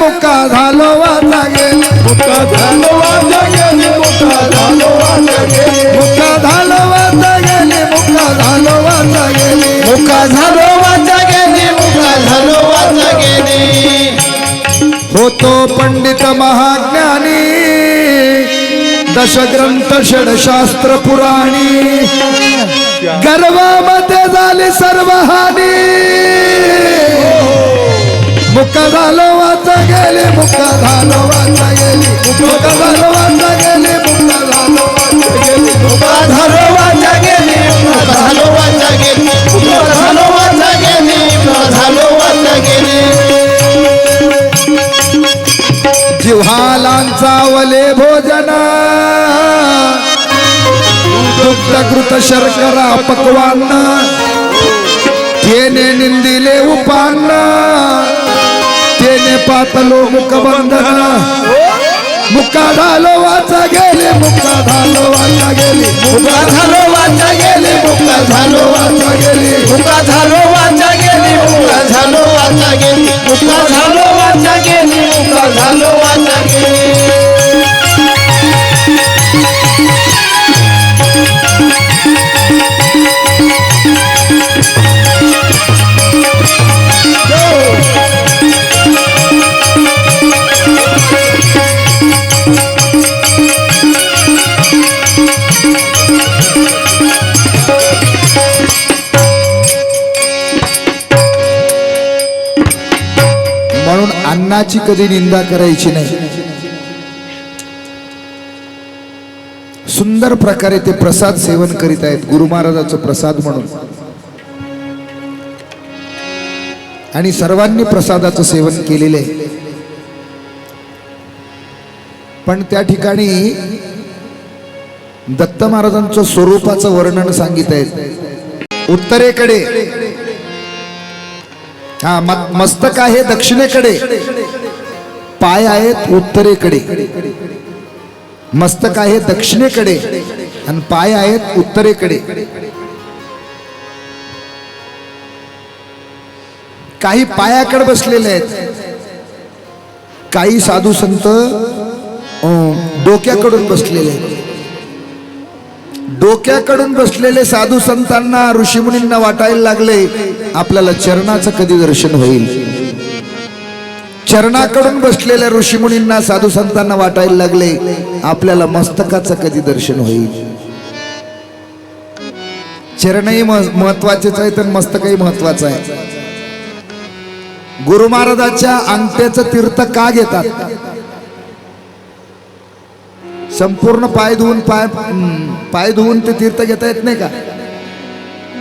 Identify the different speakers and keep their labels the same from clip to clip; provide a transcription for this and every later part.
Speaker 1: मुका झालो वाचा गेले
Speaker 2: मुका झालो वाचा गेले मुका झालो वाचा गेले
Speaker 1: मुका झालो वाचा गेले मुका झालो वाचा गेले
Speaker 2: मुका झालो वाचा गेले मुका झालो वाचा गेले
Speaker 1: होतो पंडित महाज्ञानी दशग्रंथ षडशास्त्र पुराणी गर्वामध्ये झाली सर्व हानी मुका झालो वाचा गेले मुका झालो वाचा गेले मुका झालो वाचा गेले मुका झालो वाचा गेले
Speaker 2: मुका झालो वाचा गेले मुका झालो वाचा गेले मुका झालो वाचा गेले मुका झालो वाचा गेले
Speaker 1: जिव्हालांचा वले भोजन दुग्धकृत शर्करा पक्वान तेने निंदिले उपान्न तेने पातलो मुखबंधन मुका झालो वाचा गेले मुका झालो वाचा गेले
Speaker 2: मुका झालो वाचा गेले मुका झालो वाचा गेले मुका झालो वाचा गेले मुका झालो वाचा गेले मुका झालो वाचा गेले मुका झालो वाचा गेले
Speaker 1: म्हणून अन्नाची कधी निंदा करायची नाही. सुंदर प्रकारे ते प्रसाद सेवन करीत आहेत गुरु महाराजांचा प्रसाद म्हणून आणि सर्वांनी प्रसादाचं सेवन केलेलं आहे. पण त्या ठिकाणी दत्त महाराजांचं स्वरूपाचं वर्णन सांगित आहेत. उत्तरेकडे हा मस्तक आहे दक्षिणेकडे पाय आहेत उत्तरेकडे मस्तक आहे दक्षिणेकडे आणि पाय आहेत उत्तरेकडे. काही पायाकडे बसलेले आहेत काही साधू संत डोक्याकडून बसलेले आहेत. डोक्याकडून बसलेले साधू संतांना ऋषीमुनींना वाटायला लागले आपल्याला चरणाचं कधी दर्शन होईल. चरणाकडून बसलेल्या ऋषीमुनींना साधू संतांना वाटायला लागले आपल्याला मस्तकाचं कधी दर्शन होईल. चरणही महत्वाचेच आहे तर मस्तकही महत्वाचं आहे. गुरु महाराजांच्या अंगठ्याचं तीर्थ का घेतात. संपूर्ण पाय धुवून ते तीर्थ घेता येत नाही का.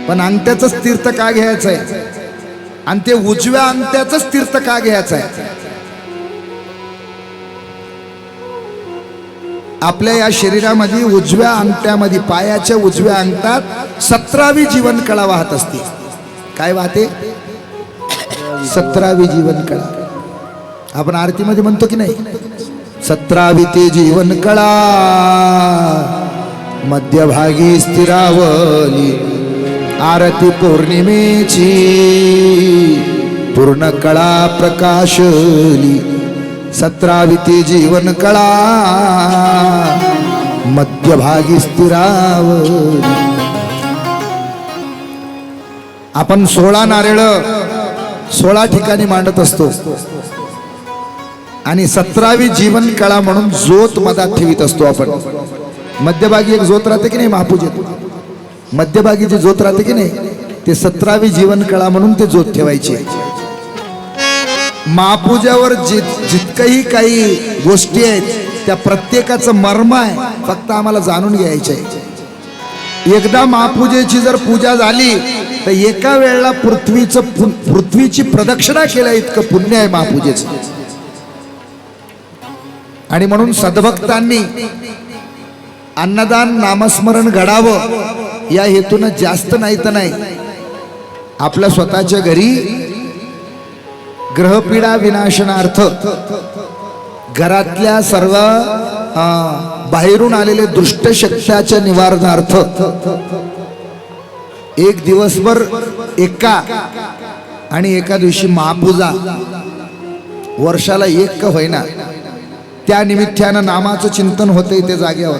Speaker 1: पण अंगठ्याचंच तीर्थ का घ्यायचं आहे आणि ते उजव्या अंगठ्याचंच तीर्थ का घ्यायचं आहे. आपल्या या शरीरामध्ये उजव्या अंगठ्यामध्ये पायाच्या उजव्या अंगठात 17वी जीवन कळा वाहत असते. काय वाहते 17वी जीवन कळा. आपण आरतीमध्ये म्हणतो की नाही 17वी ते जीवन कळा मध्यभागी स्थिरावली आरती पौर्णिमेची पूर्ण कळा प्रकाशली 17वी ते जीवन कळा मध्यभागी स्थिरावली. आपण 16 नारळ 16 ठिकाणी मांडत असतो आणि 17वी जीवन कळा म्हणून ज्योत मधात ठेवीत असतो. आपण मध्यभागी एक ज्योत राहते की नाही महापूजेत मध्यभागी जी ज्योत राहते की नाही ते 17वी जीवन कळा म्हणून ते ज्योत ठेवायची. महापूजावर जितकंही काही गोष्टी आहेत त्या प्रत्येकाचं मर्म आहे फक्त आम्हाला जाणून घ्यायचं आहे. एकदा महापूजेची जर पूजा झाली तर एका वेळेला पृथ्वीची प्रदक्षिणा केल्या इतकं पुण्य आहे महापूजेचं. आणि म्हणून सद्भक्तांनी अन्नदान नामस्मरण घडावं या हेतून जास्त नाही तर नाही आपल्या स्वतःच्या घरी ग्रहपीडा विनाशनार्थ घरातल्या सर्व बाहेरून आलेले दुष्ट शक्त्याच्या निवारणार्थ एक दिवसभर एका आणि एका दिवशी महापूजा वर्षाला एक का होईना त्या निमित्तानं नामाचं चिंतन होते ते जाग्यावर.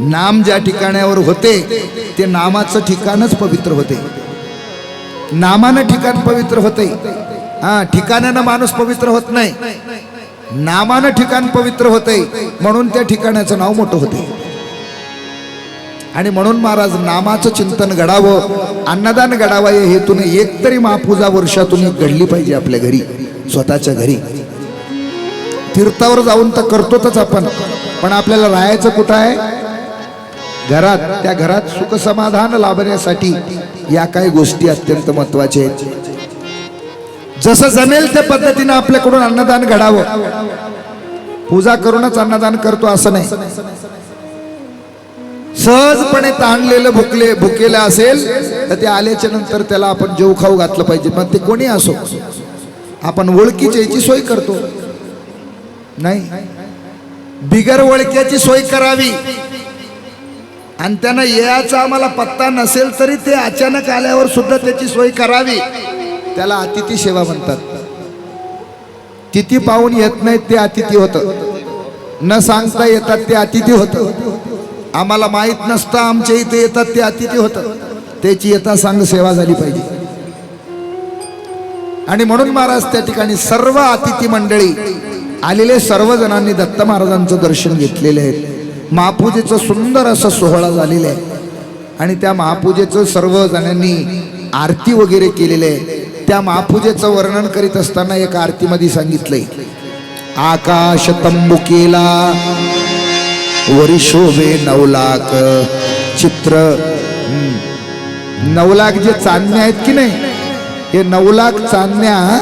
Speaker 1: नाम ज्या ठिकाणावर होते ते नामाचं ठिकाणच पवित्र होते. नामानं ठिकाण पवित्र होते. ठिकाणानं माणूस पवित्र होत नाही, नामानं ठिकाण पवित्र होते, म्हणून त्या ठिकाणाचं नाव मोठं होते. आणि म्हणून महाराज नामाचं चिंतन घडावं, अन्नदान घडावं या हेतून एक तरी महापूजा वर्षातून एक घडली पाहिजे आपल्या घरी, स्वतःच्या घरी. तीर्थावर जाऊन तर करतोच आपण, पण आपल्याला राहायचं कुठं आहे? घरात. त्या घरात सुख समाधान लाभण्यासाठी या काही गोष्टी अत्यंत महत्वाच्या आहेत. जसं जमेल त्या पद्धतीनं आपल्याकडून अन्नदान घडावं. पूजा करूनच अन्नदान करतो असं नाही. सहजपणे ताणलेलं भुकेलं असेल तर ते आल्याच्या नंतर त्याला आपण जेव खाऊ घातलं पाहिजे. मग ते कोणी असो, आपण ओळखीची याची सोय करतो नाही, बिगर ओळख्याची सोय करावी. आणि त्यांना याचा आम्हाला पत्ता नसेल तरी ते अचानक आल्यावर सुद्धा त्याची सोय करावी. त्याला अतिथी सेवा म्हणतात. तिथी पाहून येत नाहीत ते अतिथी होतं, न सांगता येतात ते अतिथी होतं. आम्हाला माहित नसतं आमच्या इथे येतात ते अतिथी होतं. त्याची येता सांग सेवा झाली पाहिजे. आणि म्हणून महाराज त्या ठिकाणी सर्व अतिथी मंडळी आलेले सर्व जणांनी दत्त महाराजांचं दर्शन घेतलेले आहे. महापूजेचं सुंदर असं सोहळा झालेला आहे. आणि त्या महापूजेचं सर्व जणांनी आरती वगैरे केलेले आहे. त्या महापूजेचं वर्णन करीत असताना एक आरतीमध्ये सांगितलंय, आकाश तंबुकेला वरी शोभे 9 लाख चित्र. 9 लाख जे चांदण्या आहेत की नाही, हे 9 लाख चांदण्या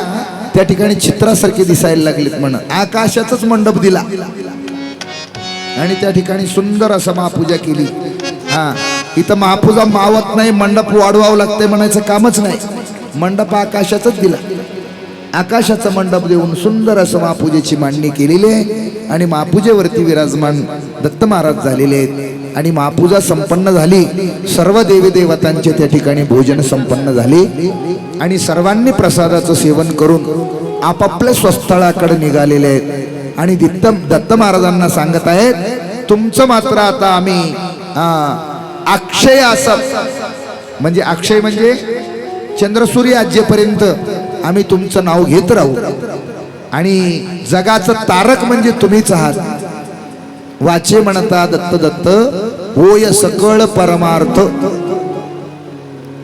Speaker 1: त्या ठिकाणी चित्रासारखे दिसायला लागलेत. म्हण आकाशाचाच मंडप दिला आणि त्या ठिकाणी सुंदर असं महापूजा केली. इथं महापूजा मावत नाही, मंडप वाढवावं लागतंय म्हणायचं कामच नाही. मंडप आकाशाचाच दिला. आकाशाचा मंडप देऊन सुंदर असं महापूजेची मांडणी केलेली आहे. आणि महापूजेवरती विराजमान दत्त महाराज झालेले आहेत. आणि महापूजा संपन्न झाली. सर्व देवी देवतांचे त्या ठिकाणी भोजन संपन्न झाले. आणि सर्वांनी प्रसादाचं सेवन करून आपापल्या स्वस्थळाकडे निघालेले आहेत. आणि दत्त महाराजांना सांगत आहेत, तुमचं मात्र आता आम्ही अक्षय असं, म्हणजे अक्षय म्हणजे चंद्रसूर्य आजेपर्यंत आम्ही तुमचं नाव घेत राहू. आणि जगाचं तारक म्हणजे तुम्हीच आहात. वाचे म्हणता दत्त दत्त होय सकळ परमार्थ.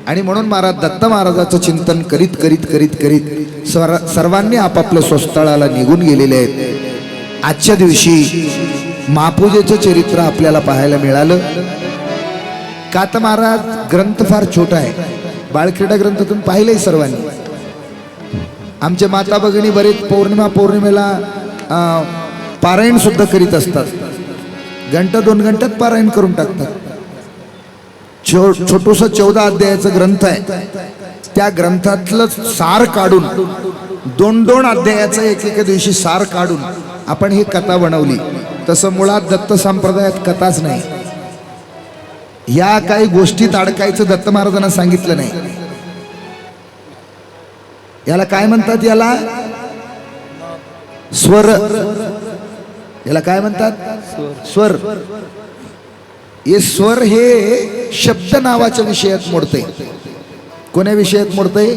Speaker 1: आणि म्हणून महाराज दत्त महाराजाचं चिंतन करीत करीत करीत करीत सर्वांनी आपापल्या स्वस्थळाला निघून गेलेले आहेत. आजच्या दिवशी महापूजेचं चरित्र आपल्याला पाहायला मिळालं. का तर महाराज ग्रंथ फार छोटा आहे. बाळक्रीडा ग्रंथ तुम्ही पाहिलंय सर्वांनी. आमचे माता भगिनी बरेच पौर्णिमेला पारायण सुद्धा करीत असतात. 1-2 घंट्यात पारायण करून टाकतात. छोटूस 14 अध्यायाचं ग्रंथ आहे. त्या ग्रंथातलं सार काढून 2-2 अध्यायाचं एक दिवशी सार काढून आपण ही कथा बनवली. तसं मुळात दत्त संप्रदायात कथाच नाही. या काही गोष्टीत अडकायचं दत्त महाराजांना सांगितलं नाही. याला काय म्हणतात? याला स्वर. याला काय म्हणतात? स्वर. हे स्वर हे शब्द नावाच्या विषयात मोडते. कोण्या विषयात मोडते?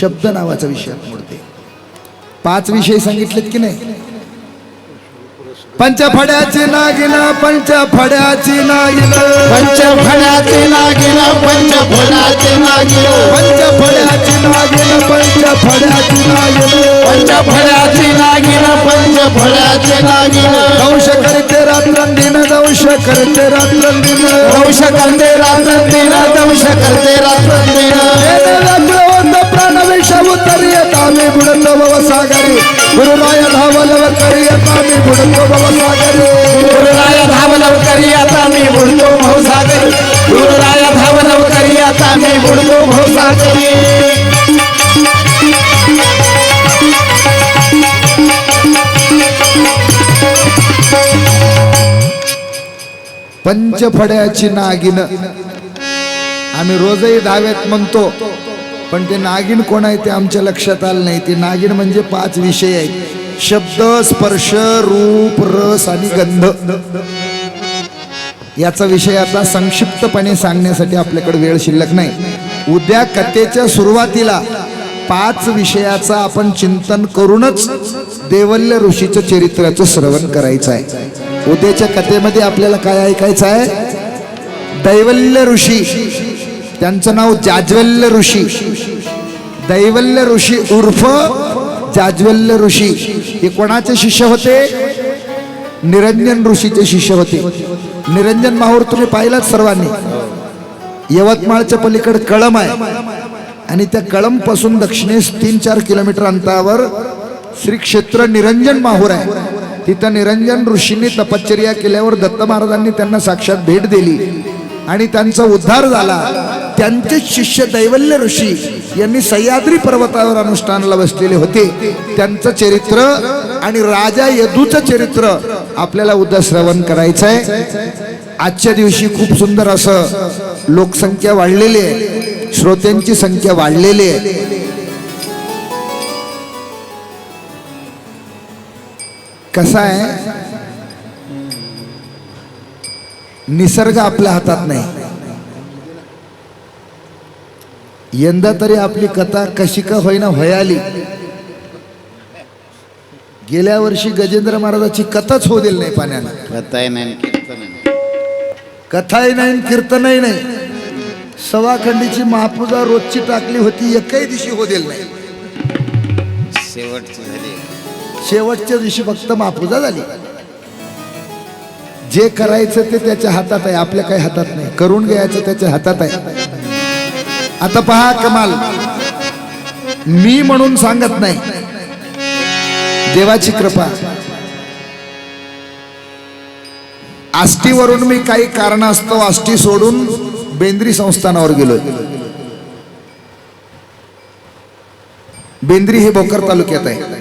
Speaker 1: शब्द नावाच्या विषयात मोडते. 5 विषय सांगितलेत की नाही? पंचफड्याची नागिन, पंचफड्याची नागिन,
Speaker 2: पंचफड्याची नागिन, पंचफड्याची नागिन,
Speaker 1: पंचफड्याची नागिन, पंचफड्याची नागिन,
Speaker 2: पंचफड्याची नागिन, पंचफड्याची नागिन.
Speaker 1: दंश करते रात्रंदिन, दंश करते रात्रंदिन,
Speaker 2: दंश करते रात्रंदिन, दंश करते रात्रंदिन.
Speaker 1: प्राण विष उतरियता मी बुडतो भवसागरी. गुरुराय धावलव करियता मी बुडतो भवसागरी.
Speaker 2: गुरुराय धावलव करियता मी बुडतो भवसागरी. गुरुराय धावलव करियता मी बुडतो भवसागरी.
Speaker 1: पंचफड्याची नागिन आम्ही रोजही 10व्यात म्हणतो. पण ते नागिन कोण आहे ते आमच्या लक्षात आलं नाही. ते नागिन म्हणजे 5 विषय आहेत: शब्द, स्पर्श, रूप, रस आणि गंध. याचा विषय आता संक्षिप्तपणे सांगण्यासाठी आपल्याकडे वेळ शिल्लक नाही. उद्या कथेच्या सुरुवातीला 5 विषयाचा आपण चिंतन करूनच देवल्य ऋषीचं चरित्राचं श्रवण करायचं आहे. उद्याच्या कथेमध्ये आपल्याला काय ऐकायचं आहे? दैवल्य ऋषी, त्यांचं नाव जाज्वल्य ऋषी. दैवल्य ऋषी उर्फ जाज्वल्य ऋषी हे कोणाचे शिष्य होते? निरंजन ऋषीचे शिष्य होते. निरंजन माहूर तुम्ही पाहिलात सर्वांनी. यवतमाळच्या पलीकडे कळम आहे आणि त्या कळम पासून दक्षिणेस 3-4 किलोमीटर अंतरावर श्री क्षेत्र निरंजन माहूर आहे. तिथं निरंजन ऋषींनी तपश्चर्या केल्यावर दत्त महाराजांनी त्यांना साक्षात भेट दिली आणि त्यांचा उद्धार झाला. त्यांचे शिष्य दैवल्य ऋषी यांनी सह्याद्री पर्वतावर अनुष्ठानाला बसलेले होते. त्यांचं चरित्र आणि राजा यदूचं चरित्र आपल्याला उद्या श्रवण करायचं आहे. आजच्या दिवशी खूप सुंदर असं लोकसंख्या वाढलेली आहे, श्रोत्यांची संख्या वाढलेली आहे. कसं आहे, निसर्ग आपल्या हातात नाही. यंदा तरी आपली कथा कशी का होईना व्हायली. गेल्या वर्षी गजेंद्र महाराजाची कथाच होऊ दिली नाही पाण्यानं. कथाही नाही, कीर्तनही नाही. सवाखंडीची महापूजा रोजची टाकली होती, एकही दिवशी होऊ दिली नाही. शेवटच्या दिवशी फक्त महापूजा झाली. जे करायचं ते त्याच्या हातात आहे, आपल्या काही हातात नाही. करून घ्यायचं त्याच्या हातात आहे. आता पहा कमाल, मी म्हणून सांगत नाही, देवाची कृपा. आष्टीवरून मी काही कारणास्तव आष्टी सोडून बेंद्री संस्थानावर गेलोय. बेंद्री हे भोकर तालुक्यात आहे.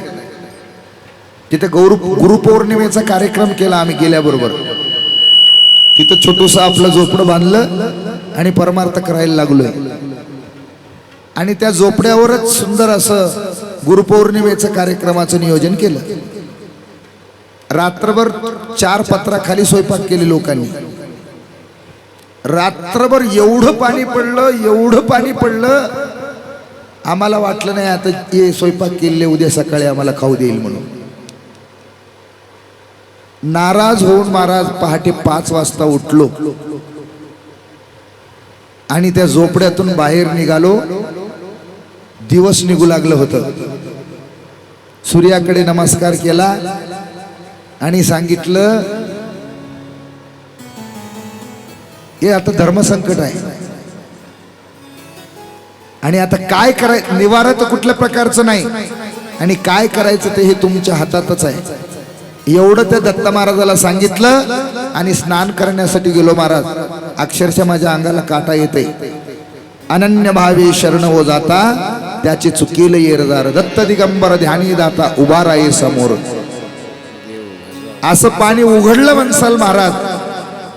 Speaker 1: तिथे गुरुपौर्णिमेचा कार्यक्रम केला आम्ही गेल्याबरोबर. तिथं छोटूसं आपलं झोपडं बांधलं आणि परमार्थ करायला लागलोय. आणि त्या झोपड्यावरच सुंदर असं गुरुपौर्णिमेचं कार्यक्रमाचं नियोजन केलं. रात्रभर 4 पत्राखाली स्वयंपाक केले लोकांनी. रात्रभर एवढं पाणी पडलं, एवढं पाणी पडलं, आम्हाला वाटलं नाही आता हे स्वयंपाक केले उद्या सकाळी आम्हाला खाऊ देईल म्हणून. नाराज होऊन महाराज पहाटे 5 वाजता उठलो आणि त्या झोपड्यातून बाहेर निघालो. दिवस निघू लागलं होतं. सूर्याकडे नमस्कार केला आणि सांगितलं, हे आता धर्मसंकट आहे आणि आता काय करायचं, निवारा तर कुठल्या प्रकारचं नाही आणि काय करायचं ते हे तुमच्या हातातच आहे. एवढं त्या दत्त महाराजाला सांगितलं आणि स्नान करण्यासाठी गेलो. महाराज अक्षरशः माझ्या अंगाला काटा येते. अनन्य भावे शरण हो जाता त्याची चुकील येरदार, दत्त दिगंबर ध्यानी दाता उभा राही समोर. असं पाणी उघडलं म्हणसाल महाराज.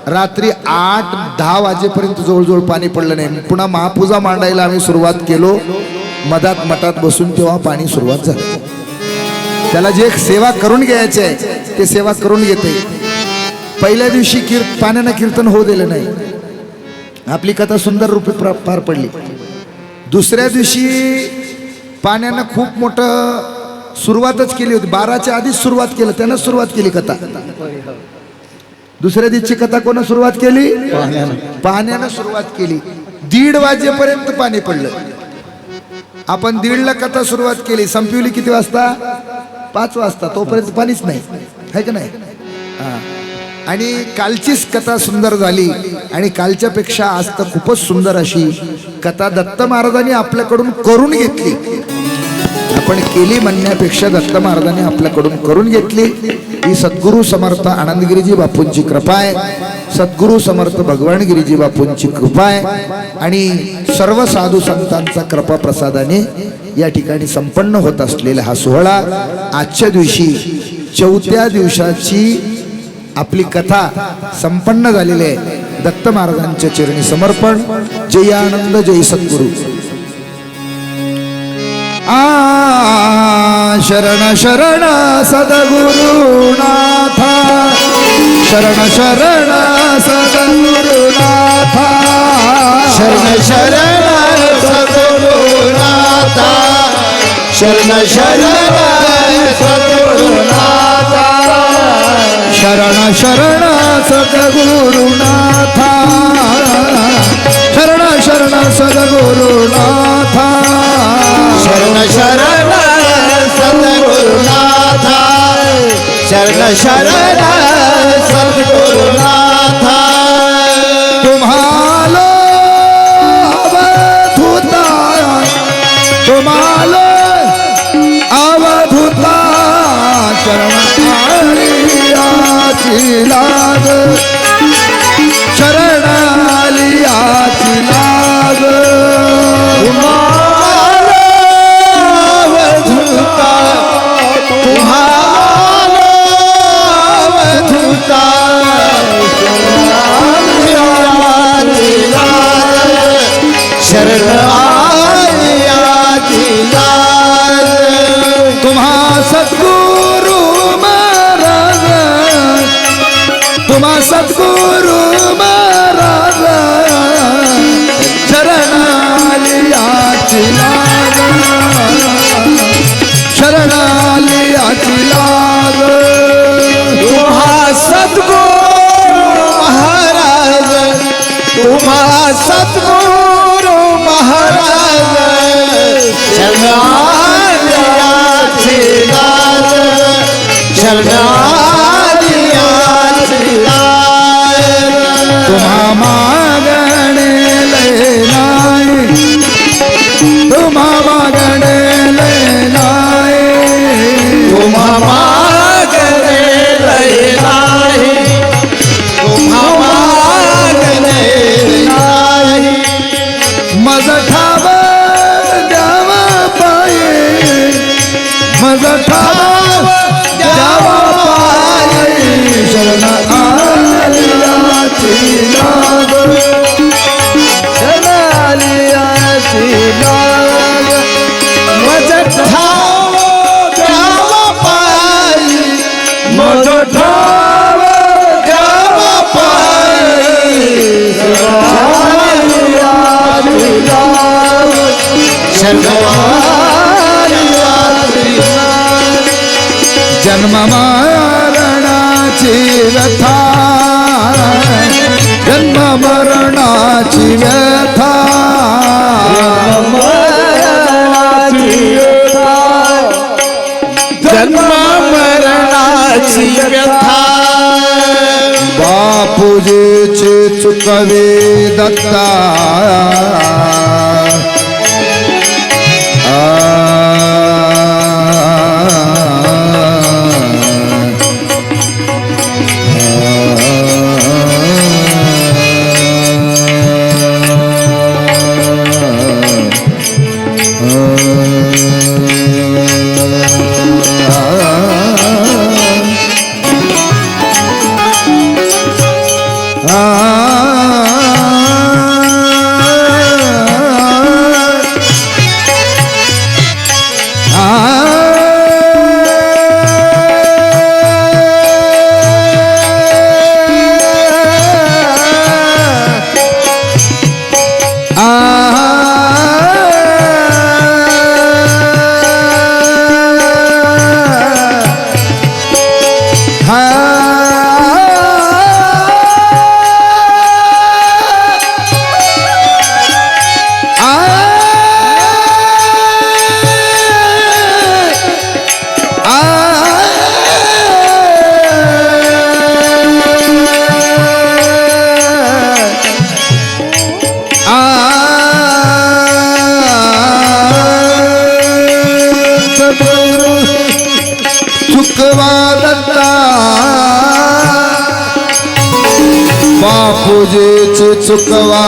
Speaker 1: रात्री 8-10 वाजेपर्यंत जवळजवळ पाणी पडलं नाही. पुन्हा महापूजा मांडायला आम्ही सुरुवात केलो. मधात मठात बसून तेव्हा पाणी सुरुवात झाली. त्याला जे सेवा करून घ्यायचे आहे ते सेवा करून घेते. पहिल्या दिवशी पाण्यानं कीर्तन होऊ दिलं नाही. आपली कथा सुंदर रूपी पार पडली. दुसऱ्या दिवशी पाण्यानं खूप मोठं सुरुवातच केली होती. 12च्या आधीच सुरुवात केलं, त्यानं सुरुवात केली कथा. दुसऱ्या दिवशी कथा कोणा सुरुवात केली? पाण्यानं सुरुवात केली. 1:30 वाजेपर्यंत पाणी पडलं. आपण 1:30ला कथा सुरुवात केली, संपवली किती वाजता? 5 वाजता. तोपर्यंत पाणीच नाही, है का नाही? आणि कालचीच कथा सुंदर झाली आणि कालच्या पेक्षा आज तर खूपच सुंदर अशी कथा दत्त महाराजांनी आपल्याकडून करून घेतली. आपण केली म्हणण्यापेक्षा दत्त महाराजांनी आपल्याकडून करून घेतली. ही सद्गुरु समर्थ आनंदगिरीजी बापूंची कृपा आहे. सद्गुरु समर्थ भगवान गिरीजी बापूंची कृपा आहे आणि सर्व साधू संतांचा कृपा प्रसादाने या ठिकाणी संपन्न होत असलेला हा सोहळा आजच्या दिवशी 4थ्या दिवसाची आपली कथा संपन्न झालेली आहे. दत्त महाराजांच्या चरणी समर्पण. जय आनंद, जय सद्गुरु. शरण शरण सद्गुरुनाथा शरण शरण सद्गुरुनाथा
Speaker 2: शरण शरण सद्गुरुनाथा शरण शरण सद्गुरुनाथा
Speaker 1: शरण शरण सद्गुरुनाथा शरण शरण सद्गुरुनाथा
Speaker 2: शरण शरण सद्गुरुनाथा शरण शरण सद्गुरुनाथा
Speaker 1: तुम्हाला अवधूता तुम्हाला अवधूता शरणालियाची लाग शरणालियाची लाग तुम्हा सद्गुरु महाराज तुम्हा सद्गुरु महाराज शरणालियाची लाग शरणालियाची लाग
Speaker 2: तुम्हा सद्गुरु महाराज तुम्हा सद्गुरु महाराज शरणालियाची लाज शरणालियाची लाज
Speaker 1: तुम्हा मागणे नाही तुम्हा मागणे नाही
Speaker 2: तुम्हा मागणे नाही तुम्हा मागणे नाही
Speaker 1: मज ठाव द्यावा पाये मज ठाव द्यावा पाये शरण आलियाची लाग शरणालियाची लाग
Speaker 2: मज ठाव द्यावा पायी
Speaker 1: मज ठाव द्यावा पाये शरणालियाची लाग
Speaker 2: शरणालियाची
Speaker 1: जन्म मरणाची व्यथा जन्म मरणाची व्यथा
Speaker 2: जन्म मरणाची व्यथा
Speaker 1: बापूजीचे चुकवे दत्ता बापूजीची चुकवा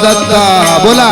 Speaker 1: दत्ता बोला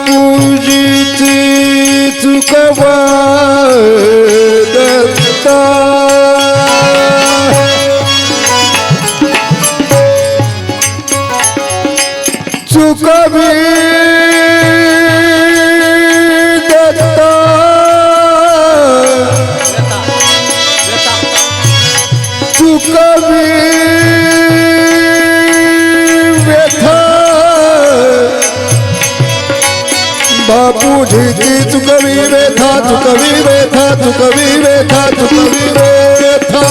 Speaker 2: बापूजीची चुकवा दत्ता चुकवी दत्ता चुकवी व्यथा बापूजीची चुकवी व्यथा चुकवी व्यथा चुकवी व्यथा चुकवी व्यथा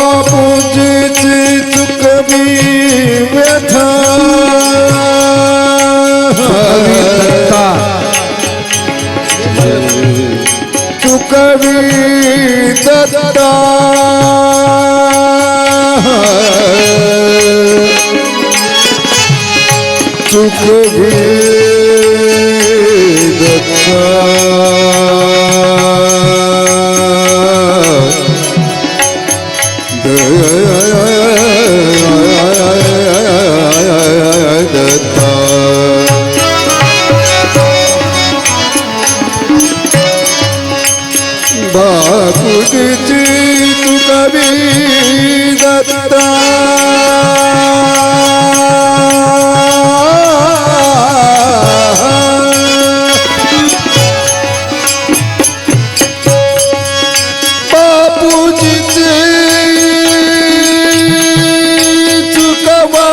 Speaker 2: बापूजीची चुकवी व्यथा चुकवी दत्ता चुकवी दत्ता बापूजीची चुकवी दत्ता बापूजीची चुकवा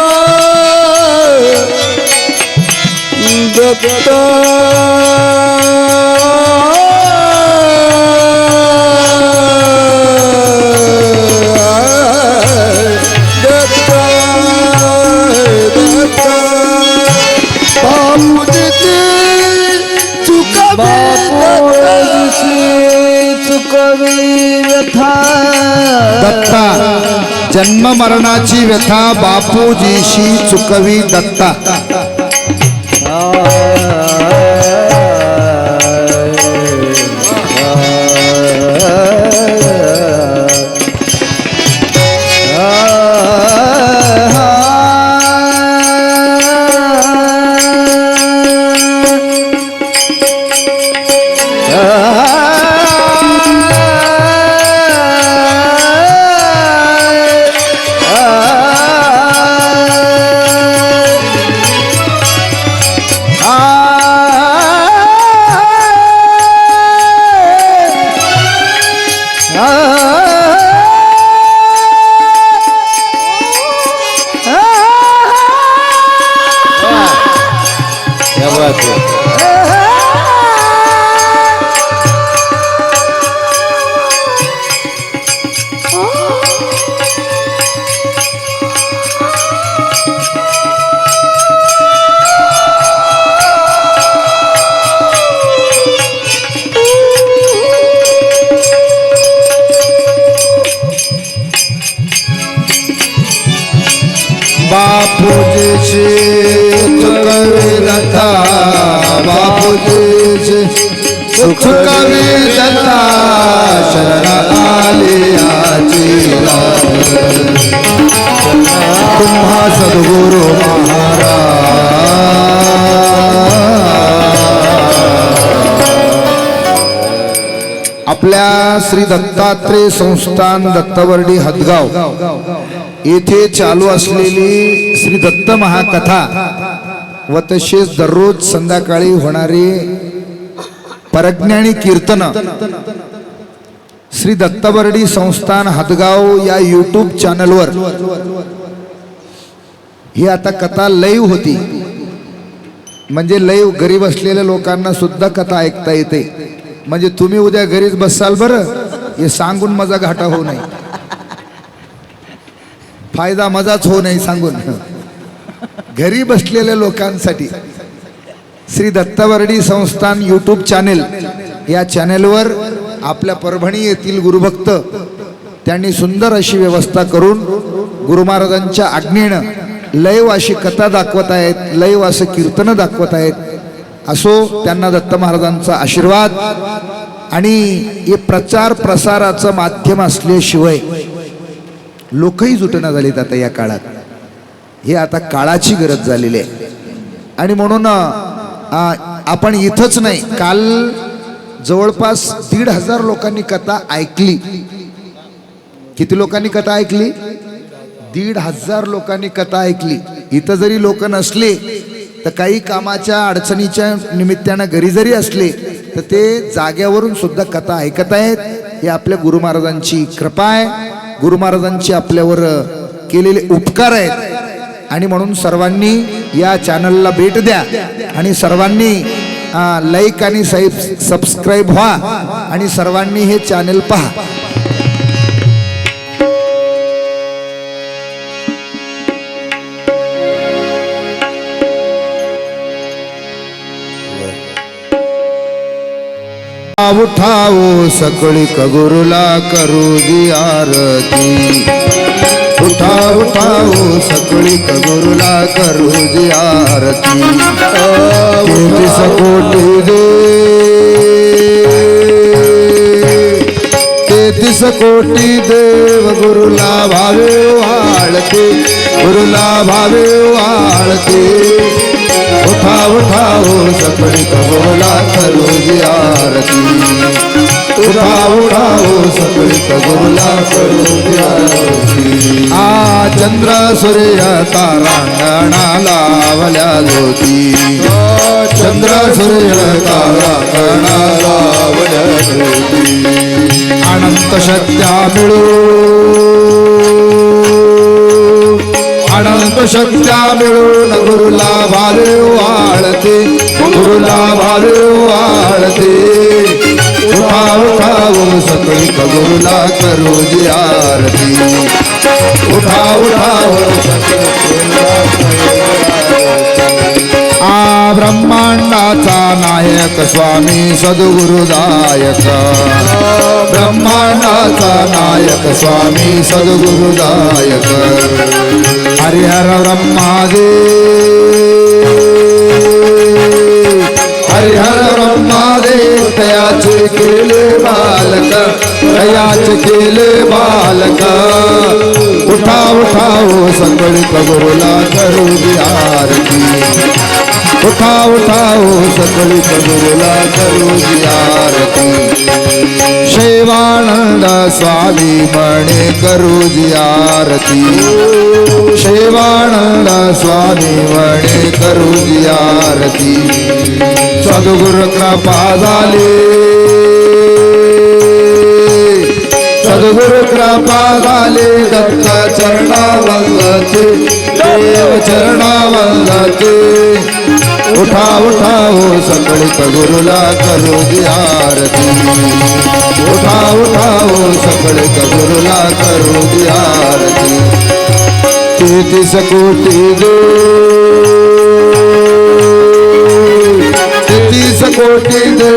Speaker 2: दत्ता
Speaker 1: दत्ता जन्म मरणाची व्यथा बापूजीशी चुकवी दत्ता बापूजीची चुकवी दत्ता बापूजीची चुकवी दत्ता शरण आली आजी तुम्हा सद्गुरु महाराज आपल्या श्री दत्तात्रेय संस्थान दत्तवर्डी हदगाव येथे चालू असलेली श्री दत्त महाकथा व तसेच दररोज संध्याकाळी होणारी परज्ञानी कीर्तन श्री दत्तवर्डी संस्थान हदगाव या YouTube चॅनलवर ही आता कथा लाईव्ह होती म्हणजे लाईव्ह घरी बसलेल्या लोकांना सुद्धा कथा ऐकता येते म्हणजे तुम्ही उद्या घरीच बसाल बरं हे सांगून माझा घाटा होऊ नये फायदा मजाच होऊ नये सांगून घरी बसलेल्या लोकांसाठी श्री दत्तवर्डी संस्थान YouTube चॅनेल या चॅनेलवर आपल्या परभणी येथील गुरुभक्त त्यांनी सुंदर अशी व्यवस्था करून गुरु महाराजांच्या आज्ञेनं लैव अशी कथा दाखवत आहेत, लैव असं कीर्तन दाखवत आहेत. असो त्यांना दत्त महाराजांचा आशीर्वाद. आणि हे प्रचार प्रसाराचं माध्यम असल्याशिवाय लोकही जुटना झालीत आता या काळात. हे आता काळाची गरज झालेली आहे. आणि म्हणून आपण इथंच नाही, काल जवळपास 1,500 लोकांनी कथा ऐकली. किती लोकांनी कथा ऐकली? 1,500 लोकांनी कथा ऐकली. इथं जरी लोक नसले तर काही कामाच्या अडचणीच्या निमित्तानं घरी जरी असले तर ते जाग्यावरून सुद्धा कथा ऐकत आहेत. हे आपल्या गुरु महाराजांची कृपा आहे, गुरु महाराजांची आपल्यावर केलेले उपकार आहेत. आणि म्हणून सर्वांनी या चॅनलला भेट द्या आणि सर्वांनी लाईक आणि सबस्क्राईब व्हा आणि सर्वांनी हे चॅनल पहा. उठाओ सकळी गुरुला करू जी आरती. उठाओ सकळी गुरुला करू जी आरती. 33 कोटी दे, 33 कोटी देव गुरुला भावे आळते, गुरुला भावे आळते. उठाओ सकळी गुरुला करू जी आरती. उठाओ सकळी गुरुला करू जी आरती. चंद्र सूर्य तारांगणा लावल्या ज्योती. चंद्र सूर्य तारांगणा लावल्या ज्योती. अनंत शक्त्या मिळू, अनंत शक्त्या मिळून गुरुला भावे वाळते, गुरुला भावे वाळते. उठाओ सकळी गुरुला करू जी आरती. उठाओ ब्रह्मांडाचा नायक स्वामी सद्गुरुदायक. ब्रह्मांडाचा नायक स्वामी सद्गुरुदायक. हरिहर ब्रह्मादेव, हरिहर ब्रह्मादेव तयाचे केले बालक, तयाचे केले बालक. उठाओ सकळी गुरुला करू जी आरती. उठाओ सकळी गुरुला करू जी आरती. शैवानंद स्वामी म्हणे करू जी आरती. शैवानंद स्वामी म्हणे करू जी आरती. सद्गुरु कृपा झाली, सद्गुरु कृपा झाली. दत्त चरणा वंदते, देव चरणा वंदते. उठाओ सकळी गुरुला करू जी आरती. उठाओ सकळी गुरुला करू जी आरती. 33 कोटी दे, 33 कोटी दे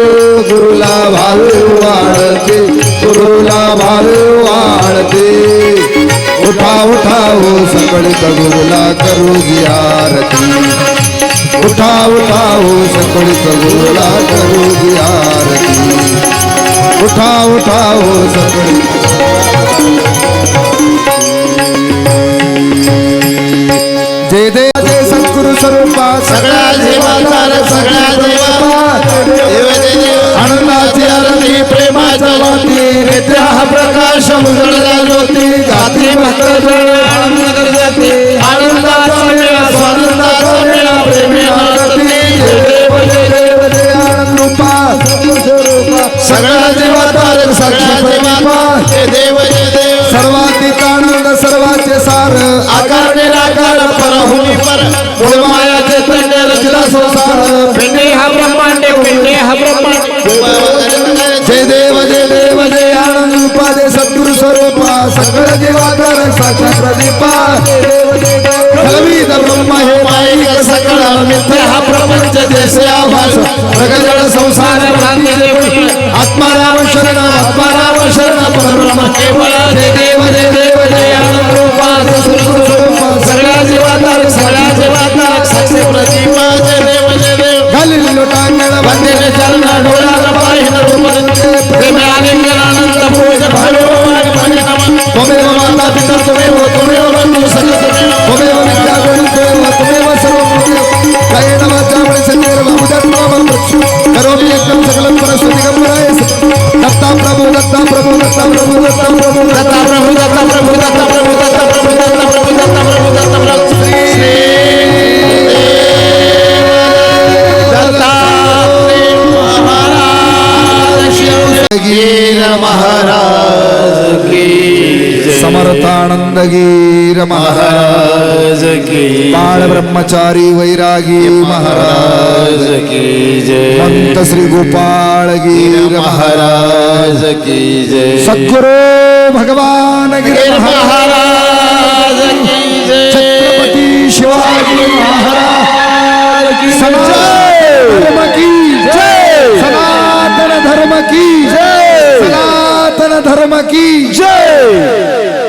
Speaker 1: गुरुला भावे वाळते, गुरुला भावे वाळते. उठाओ सकळी गुरुला करू जी आरती. उठाओ सकळी गुरुला करू जी आरती. उठाओ सकळी. जय देव जय सद्गुरु स्वरूपा,
Speaker 2: सगळा जीवाधार, सगळा जीवाधार.
Speaker 1: आनंदाची आरती प्रेमाचा वाती.
Speaker 2: नेत्रा हा प्रकाश उजळला ज्योती. गात्री भक्त आनंदाचा मेळा, स्वानंदाचा मेळा, प्रेमी आरती.
Speaker 1: जय देव जय आनंद रूपा स्वरूपा.
Speaker 2: सगळा जीवाधार, सगळा जीवाधार. जय देव जय देव.
Speaker 1: सर्वाधिक आनंद सर्वाचे सार.
Speaker 2: आकार निराकार परहुनी पर. मूळ माया चैतन्य रचला संसार. पिंडे हा ब्रह्मांड, पिंडे हा ब्रह्मांड.
Speaker 1: जय देव जय आनंद रूपा. जय सद्गुरु स्वरूपा. सकळ जीवाधार साक्षात प्रदीपा. ब्रह्म हे
Speaker 2: माईक सकळ मिथ्या हा प्रपंच जैसे आभास. प्रगजळ संसार भ्रांती.
Speaker 1: आत्माराम शरण, आत्माराम
Speaker 2: शरण परब्रह्म केवळ जय देव जय देव जय आनंद रूपा सगळ्या जीवातारक साक्षी प्रतिमा जय देव जय देव
Speaker 1: घालील लोटांगण
Speaker 2: वंदे चरण डोळा पाहिन रूप प्रेम आलिंगनानंद पूज भालो
Speaker 1: त्वमेव माता पिता त्वमेव बंधू सखा त्वमेव विद्या गुरु त्वमेव सर्वं कायेन वाचा मनसेन्द्रियैर्वा बुद्ध्यात्मना करोमि यज्ञं सकलं परस्वती गम्भीराय दत्ता प्रभु दत्ता प्रभु दत्ता प्रभु दत्ता प्रभु
Speaker 2: दत्ता प्रभु दत्ता प्रभु दत्ता प्रभु दत्ता प्रभु दत्ता प्रभु दत्ता प्रभु दत्ता प्रभु श्री दत्तात्रेय महाराज की
Speaker 1: समर्थानंद गीर
Speaker 2: महाराज की
Speaker 1: बाळ ब्रह्मचारी वैरागी महाराज
Speaker 2: की जय
Speaker 1: मंत श्री गोपाळ गीर
Speaker 2: महाराज की जय
Speaker 1: सद्गुरु भगवान गिर
Speaker 2: महाराज की जय
Speaker 1: छत्रपती शिवाजी महाराज की धर्म की जय सनातन धर्म की जय सनातन धर्म की जय